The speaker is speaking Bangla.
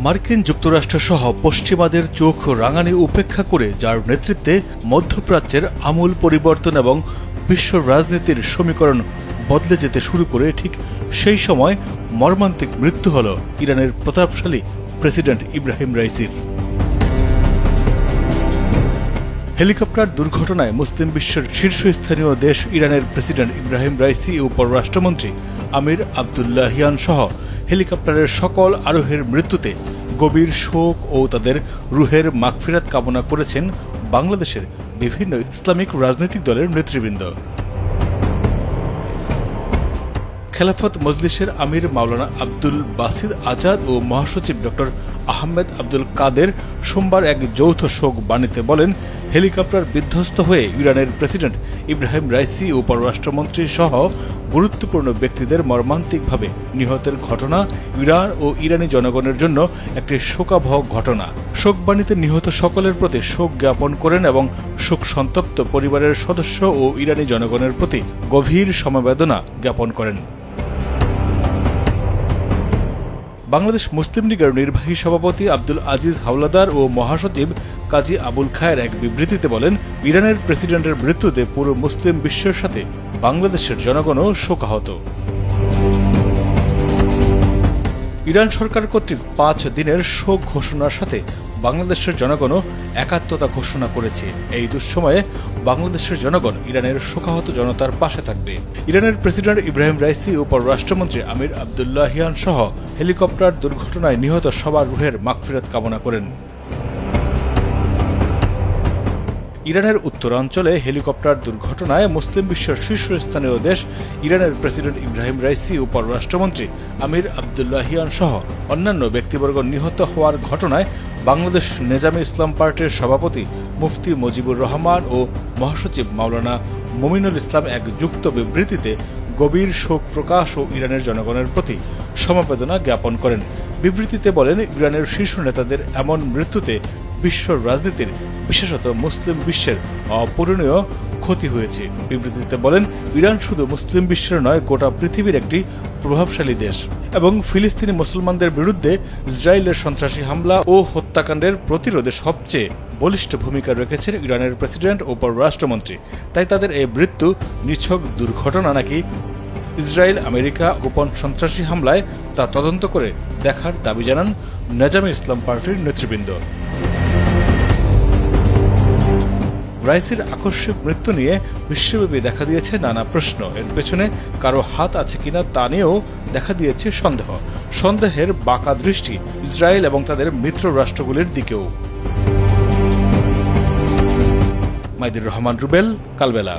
মার্কিন যুক্তরাষ্ট্র সহ পশ্চিমাদের চোখ রাঙানি উপেক্ষা করে যার নেতৃত্বে মধ্যপ্রাচ্যের আমূল পরিবর্তন এবং বিশ্ব রাজনীতির সমীকরণ বদলে যেতে শুরু করে ঠিক সেই সময় মর্মান্তিক মৃত্যু হল ইরানের প্রতাপশালী প্রেসিডেন্ট ইব্রাহিম রাইসির। হেলিকপ্টার দুর্ঘটনায় মুসলিম বিশ্বের শীর্ষস্থানীয় দেশ ইরানের প্রেসিডেন্ট ইব্রাহিম রাইসি ও পররাষ্ট্রমন্ত্রী আমির আবদুল্লাহিয়ান সহ হেলিকপ্টারের সকল আরোহীর মৃত্যুতে গভীর শোক ও তাদের রুহের মাগফিরাত কামনা করেছেন বাংলাদেশের বিভিন্ন ইসলামিক রাজনৈতিক দলের নেতৃবৃন্দ। খেলাফত মজলিসের আমির মাওলানা আব্দুল বাসিদ আজাদ ও মহাসচিব ডক্টর আহমেদ আব্দুল কাদের সোমবার এক যৌথ শোক বাণীতে বলেন, হেলিকপ্টার বিধ্বস্ত হয়ে ইরানের প্রেসিডেন্ট ইব্রাহিম রাইসি ও পররাষ্ট্রমন্ত্রী সহ গুরুত্বপূর্ণ ব্যক্তিদের মর্মান্তিকভাবে নিহতের ঘটনা ইরান ও ইরানি জনগণের জন্য একটি শোকাবহ ঘটনা। শোকবাণীতে নিহত সকলের প্রতি শোক জ্ঞাপন করেন এবং শোক সন্তপ্ত পরিবারের সদস্য ও ইরানি জনগণের প্রতি গভীর সমবেদনা জ্ঞাপন করেন। বাংলাদেশ মুসলিম লীগের নির্বাহী সভাপতি আব্দুল আজিজ হাওলাদার ও মহাসচিব কাজী আবুল খায়ের এক বিবৃতিতে বলেন, ইরানের প্রেসিডেন্টের মৃত্যুতে পুরো মুসলিম বিশ্বের সাথে বাংলাদেশের জনগণও শোকাহত। ইরান সরকার কর্তৃক 5 দিনের শোক ঘোষণার সাথে বাংলাদেশের জনগণও একাত্মতা ঘোষণা করেছে। এই দুঃসময়ে বাংলাদেশের জনগণ ইরানের শোকাহত জনতার পাশে থাকবে। ইরানের প্রেসিডেন্ট ইব্রাহিম রাইসি ও পররাষ্ট্রমন্ত্রী আমির আবদুল্লাহিয়ান সহ হেলিকপ্টার দুর্ঘটনায় নিহত সবার রুহের মাগফিরাত কামনা করেন। ইরানের উত্তরাঞ্চলে হেলিকপ্টার দুর্ঘটনায় মুসলিম বিশ্বের শীর্ষস্থানীয় দেশ ইরানের প্রেসিডেন্ট ইব্রাহিম রাইসি ও পররাষ্ট্রমন্ত্রী আমির আবদুল্লাহিয়ান সহ অন্যান্য ব্যক্তিবর্গ নিহত হওয়ার ঘটনায় বাংলাদেশ নেজামে ইসলাম পার্টির সভাপতি মুফতি মুজিবুর রহমান ও মহাসচিব মাওলানা মুমিনুল ইসলাম এক যুক্ত বিবৃতিতে গভীর শোক প্রকাশ ও ইরানের জনগণের প্রতি সমবেদনা জ্ঞাপন করেন। বিবৃতিতে বলেন, ইরানের শীর্ষ নেতাদের এমন মৃত্যুতে বিশ্ব রাজনীতির বিশেষত মুসলিম বিশ্বের অপূরণীয় ক্ষতি হয়েছে। বিবৃতিতে বলেন, ইরান শুধু মুসলিম বিশ্বের নয়, গোটা পৃথিবীর একটি প্রভাবশালী দেশ এবং ফিলিস্তিনি মুসলমানদের বিরুদ্ধে ইসরায়েলের সন্ত্রাসী হামলা ও হত্যাকাণ্ডের প্রতিরোধে সবচেয়ে বলিষ্ঠ ভূমিকা রেখেছেন ইরানের প্রেসিডেন্ট ও পররাষ্ট্রমন্ত্রী। তাই তাদের এই মৃত্যু নিছক দুর্ঘটনা নাকি ইসরায়েল আমেরিকা গোপন সন্ত্রাসী হামলায় তা তদন্ত করে দেখার দাবি জানান নেজামে ইসলাম পার্টির নেতৃবৃন্দ। রাইসির আকস্মিক মৃত্যু নিয়ে বিশ্বব্যাপী দেখা দিয়েছে নানা প্রশ্ন। এর পেছনে কারো হাত আছে কিনা তা নিয়েও দেখা দিয়েছে সন্দেহ। সন্দেহের বাঁকা দৃষ্টি ইসরায়েল এবং তাদের মিত্র রাষ্ট্রগুলির দিকেও। মাইদুর রহমান রুবেল, কালবেলা।